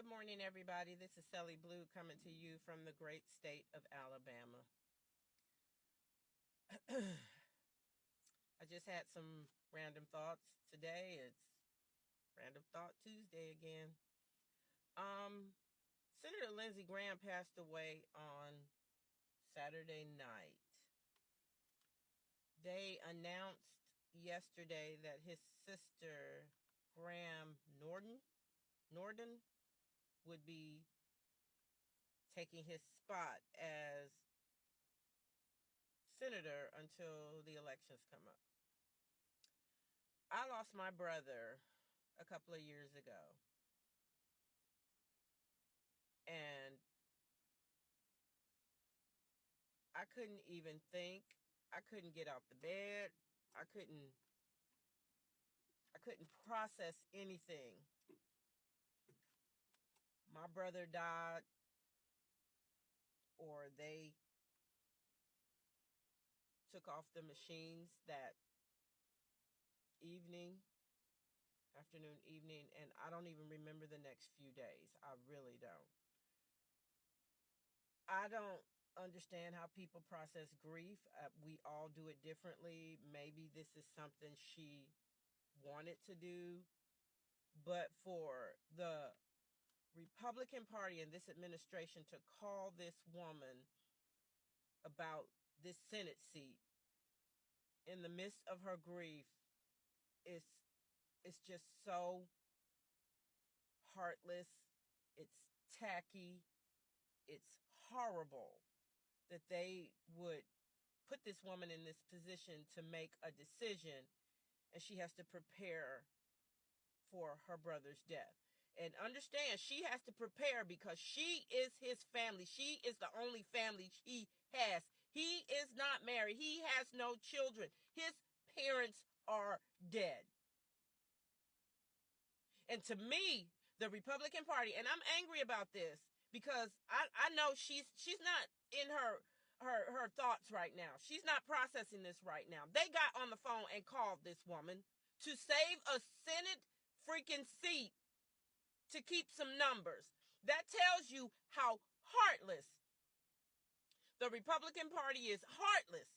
Good morning, everybody. This is Sally Blue coming to you from the great state of Alabama. I just had some random thoughts today. It's Random Thought Tuesday again. Senator Lindsay Graham passed away on Saturday night. They announced yesterday that his sister, Graham Norden, would be taking his spot as senator until the elections come up. I lost my brother a couple of years ago, and I couldn't even think. I couldn't get out the bed. I couldn't process anything. My brother died, or they took off the machines that afternoon, evening, and I don't even remember the next few days. I really don't. I don't understand how people process grief. We all do it differently. Maybe this is something she wanted to do, but for the Republican Party and this administration to call this woman about this Senate seat in the midst of her grief is it's just so heartless. It's tacky. It's horrible that they would put this woman in this position to make a decision, and she has to prepare for her brother's death. And understand, she has to prepare because she is his family. She is the only family he has. He is not married. He has no children. His parents are dead. And to me, the Republican Party, and I'm angry about this because I know she's not in her thoughts right now. She's not processing this right now. They got on the phone and called this woman to save a Senate freaking seat to keep some numbers. That tells you how heartless the Republican Party is. Heartless.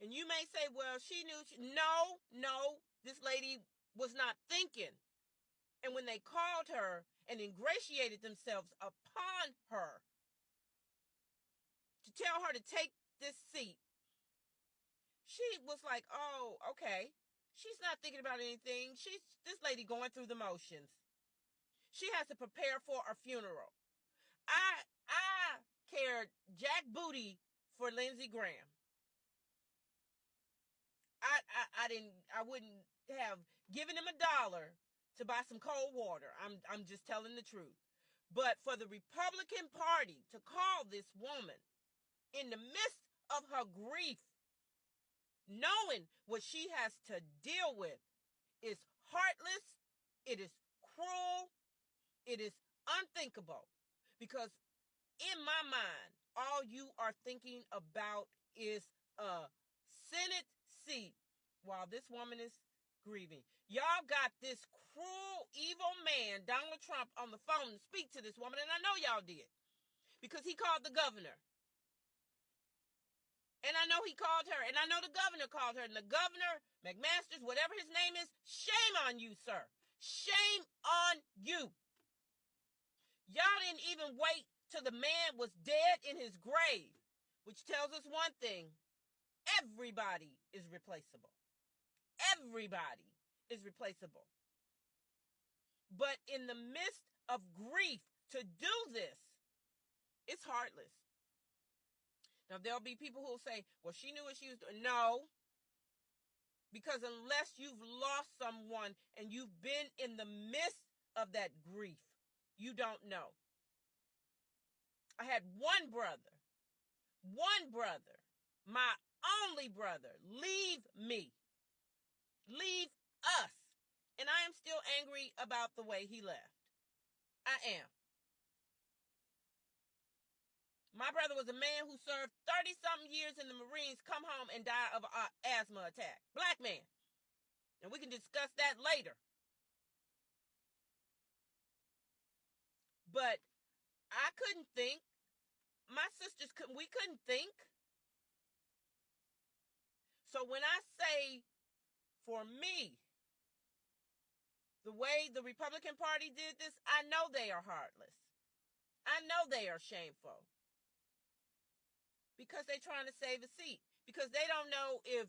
And you may say, well, she knew. No, this lady was not thinking. And when they called her and ingratiated themselves upon her to tell her to take this seat, she was like, oh, okay. She's not thinking about anything. This lady going through the motions. She has to prepare for a funeral. I cared jack booty for Lindsey Graham. I wouldn't have given him $1 to buy some cold water. I'm just telling the truth. But for the Republican Party to call this woman in the midst of her grief, knowing what she has to deal with, is heartless, it is cruel, it is unthinkable. Because in my mind, all you are thinking about is a Senate seat while this woman is grieving. Y'all got this cruel, evil man, Donald Trump, on the phone to speak to this woman, and I know y'all did because he called the governor. And I know he called her, and I know the governor called her, and the governor, McMaster's, whatever his name is, shame on you, sir. Shame on you. Y'all didn't even wait till the man was dead in his grave, which tells us one thing. Everybody is replaceable. Everybody is replaceable. But in the midst of grief, to do this, it's heartless. Now, there'll be people who will say, well, she knew what she was doing. No, because unless you've lost someone and you've been in the midst of that grief, you don't know. I had one brother, my only brother, leave me, leave us. And I am still angry about the way he left. I am. My brother was a man who served 30-something years in the Marines, come home and die of an asthma attack. Black man. And we can discuss that later. But I couldn't think. My sisters couldn't. We couldn't think. So when I say, for me, the way the Republican Party did this, I know they are heartless. I know they are shameful. Because they're trying to save a seat. Because they don't know if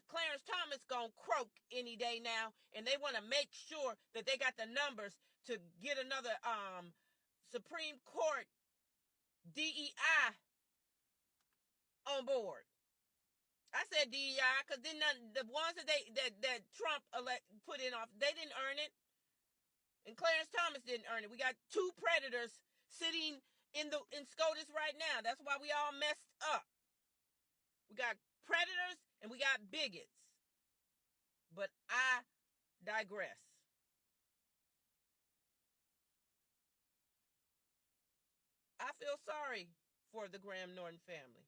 Clarence Thomas gonna croak any day now, and they want to make sure that they got the numbers to get another Supreme Court DEI on board. I said DEI because then the ones that Trump put in off, they didn't earn it, and Clarence Thomas didn't earn it. We got two predators sitting in SCOTUS right now. That's why we all messed up. We got predators and we got bigots. But I digress. I feel sorry for the Graham Norton family.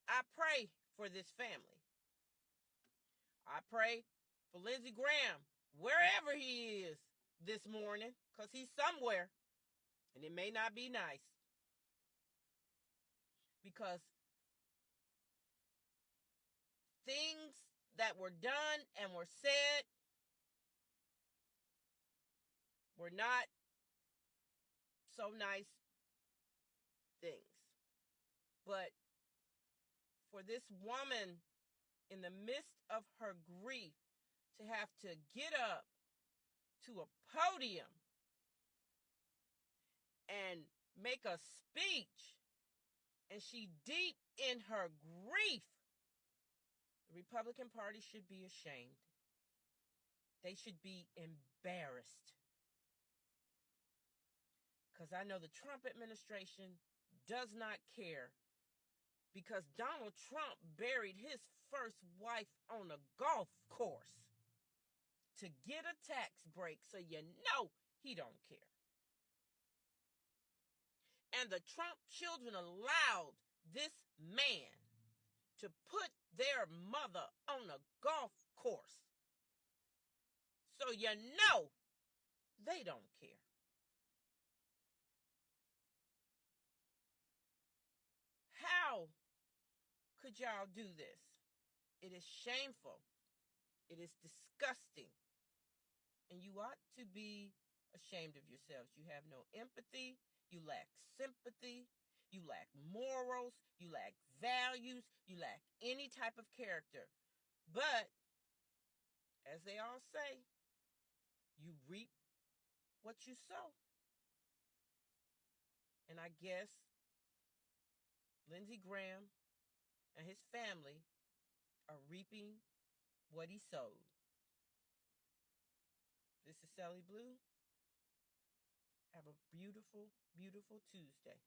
I pray for this family. I pray for Lindsey Graham, wherever he is this morning, because he's somewhere, and it may not be nice. Because things that were done and were said were not so nice things. But for this woman, in the midst of her grief, to have to get up to a podium and make a speech, and she deep in her grief, the Republican Party should be ashamed. They should be embarrassed. Because I know the Trump administration does not care, because Donald Trump buried his first wife on a golf course to get a tax break, so you know he don't care. And the Trump children allowed this man to put their mother on a golf course, so you know they don't care. How could y'all do this? It is shameful. It is disgusting. And you ought to be ashamed of yourselves. You have no empathy. You lack sympathy. You lack morals. You lack values. You lack any type of character. But, as they all say, you reap what you sow. And I guess Lindsey Graham and his family are reaping what he sowed. This is Sally Blue. Have a beautiful, beautiful Tuesday.